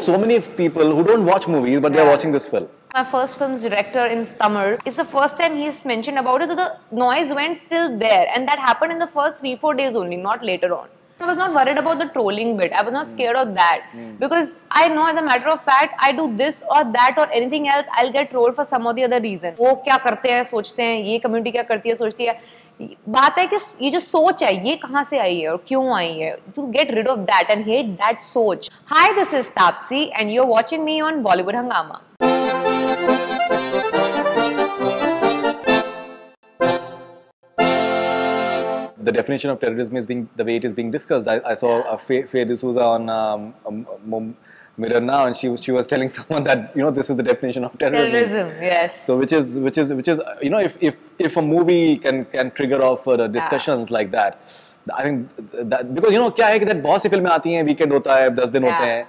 so many people who don't watch movies, but they're watching this film. My first film's director in Tamil. It's the first time he's mentioned about it, so the noise went till there, and that happened in the first 3-4 days only, not later on. I was not worried about the trolling bit. I was not scared of that because I know, as a matter of fact, I do this or that or anything else, I'll get trolled for some or the other reason. वो क्या करते हैं सोचते हैं, ये community क्या करती है सोचती है. बात है कि ये जो सोच है ये कहाँ से आई है और क्यों आई है. To get rid of that and hate that सोच. Hi, this is Taapsee and you're watching me on Bollywood Hungama. The definition of terrorism is the way it is being discussed. I saw Faye D'Souza on Mirror Now, and she was telling someone that this is the definition of terrorism. Terrorism, yes. So which is if a movie can trigger off discussions like that, I think that because क्या है कि that बहुत सी फिल्में आती हैं, weekend होता है, 10 दिन होते हैं,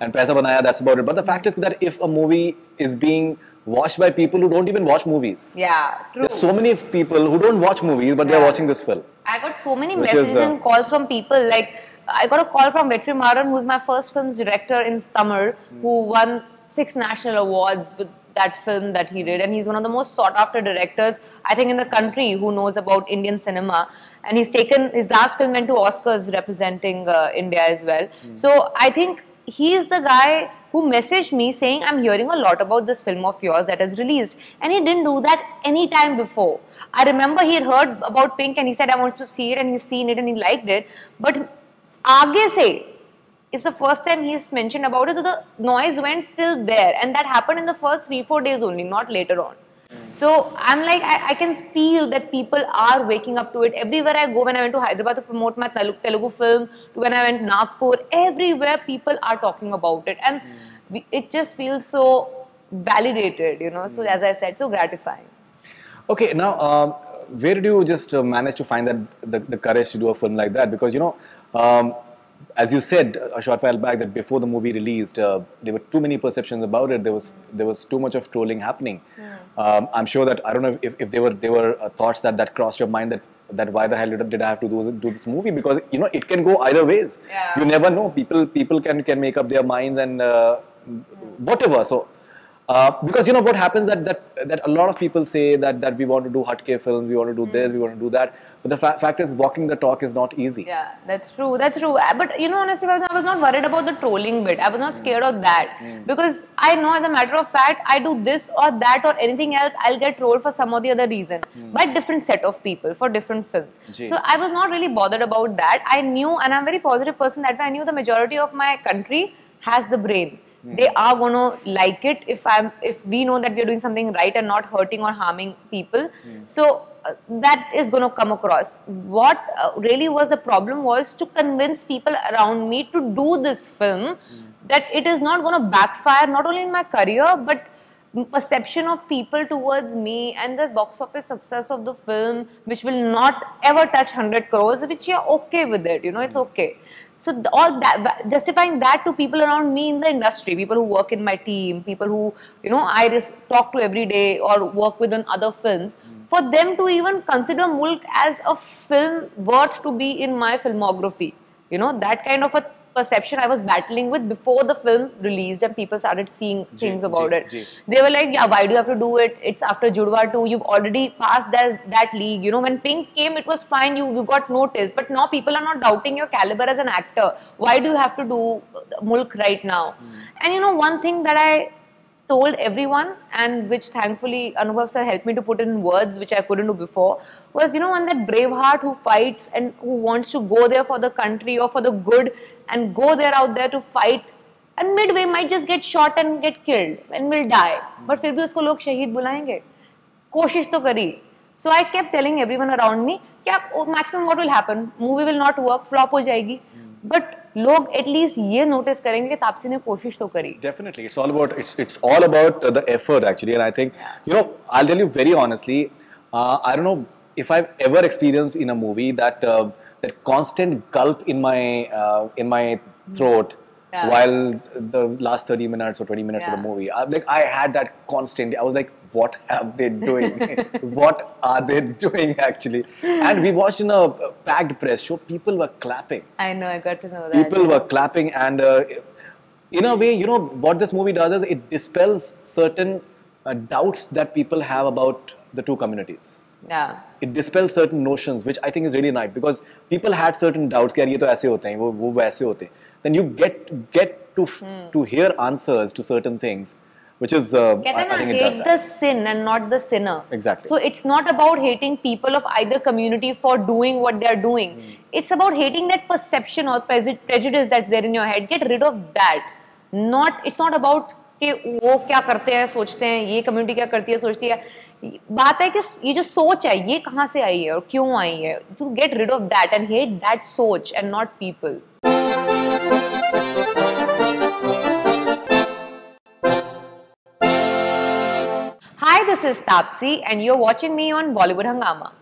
and पैसा बनाया, that's about it. But the fact is that if a movie is being watched by people who don't even watch movies. Yeah, true. There's so many people who don't watch movies, but they're watching this film. I got so many messages and calls from people. Like, I got a call from Vetri Maran, who's my first film's director in Tamil, who won 6 national awards with that film that he did. And he's one of the most sought after directors, I think, in the country who knows about Indian cinema. And he's taken, his last film went to Oscars representing India as well. So I think he's the guy who messaged me saying, I'm hearing a lot about this film of yours that is released. And he didn't do that any time before. I remember he had heard about Pink and he said, I want to see it, and he's seen it and he liked it. But aage se, it's the first time he's mentioned about it, so the noise went till there. And that happened in the first 3-4 days only, not later on. So I'm like, I can feel that people are waking up to it. Everywhere I go, when I went to Hyderabad to promote my Telugu film, to when I went to Nagpur, everywhere people are talking about it. And it just feels so validated, So as I said, so gratifying. Okay, now where did you just manage to find that the courage to do a film like that? Because as you said a short while back, that before the movie released, there were too many perceptions about it. There was too much of trolling happening. I'm sure that, I don't know if there were thoughts that crossed your mind that why the hell did I have to do this movie? Because it can go either ways. You never know. People can make up their minds and whatever. So because what happens that a lot of people say that we want to do Hatke films, we want to do this, we want to do that, but the fact is walking the talk is not easy. Yeah, that's true. But honestly, I was not worried about the trolling bit. I was not scared of that because I know, as a matter of fact, I do this or that or anything else, I'll get trolled for some or the other reason by different set of people for different films. So I was not really bothered about that. I knew, and I'm a very positive person, that I knew the majority of my country has the brain. They are going to like it if we know that we are doing something right and not hurting or harming people. So that is going to come across. What really was the problem was to convince people around me to do this film, that it is not going to backfire not only in my career but perception of people towards me and the box office success of the film, which will not ever touch 100 crores, which you're okay with it, it's okay. So all that, justifying that to people around me in the industry, people who work in my team, people who, I just talk to every day or work with on other films, for them to even consider Mulk as a film worth to be in my filmography, that kind of a perception I was battling with before the film released and people started seeing things about it. They were like, yeah, why do you have to do it? It's after Judwa 2, you've already passed that league. When Pink came, it was fine, you got noticed. But now people are not doubting your caliber as an actor. Why do you have to do Mulk right now? And one thing that I told everyone, and which thankfully Anubhav sir helped me to put in words which I couldn't do before, was one that brave heart who fights and who wants to go there for the country or for the good and go there out there to fight, and midway might just get shot and get killed and will die, but फिर भी उसको लोग शहीद बुलाएंगे. कोशिश तो करी. So I kept telling everyone around me, maximum what will happen, movie will not work, flop हो जाएगी, but लोग at least ये notice करेंगे कि तापसी ने कोशिश तो करी. Definitely, it's all about the effort actually, and I think I'll tell you very honestly, I don't know if I've ever experienced in a movie that constant gulp in my throat while the last 30 minutes or 20 minutes of the movie. I had that constant. I was like, what have they doing? What are they doing actually? And we watched in a packed press show. People were clapping. I know, I got to know that. People were clapping, and in a way, you know, what this movie does is it dispels certain doubts that people have about the two communities. Yeah. It dispels certain notions, which I think is really nice, because people had certain doubts कि यार ये तो ऐसे होते हैं, वो वैसे होते हैं. Then you get to hear answers to certain things, which is कहते हैं I think ना, it does hate that. the sin and not the sinner. Exactly. So it's not about hating people of either community for doing what they are doing. It's about hating that perception or prejudice that's there in your head. Get rid of that. It's not about कि वो क्या करते हैं सोचते हैं, ये community क्या करती है सोचती है. बात है कि ये जो सोच है ये कहाँ से आई है और क्यों आई है. To get rid of that and hate that सोच and not people. Hi, this is Taapsee and you're watching me on Bollywood Hungama.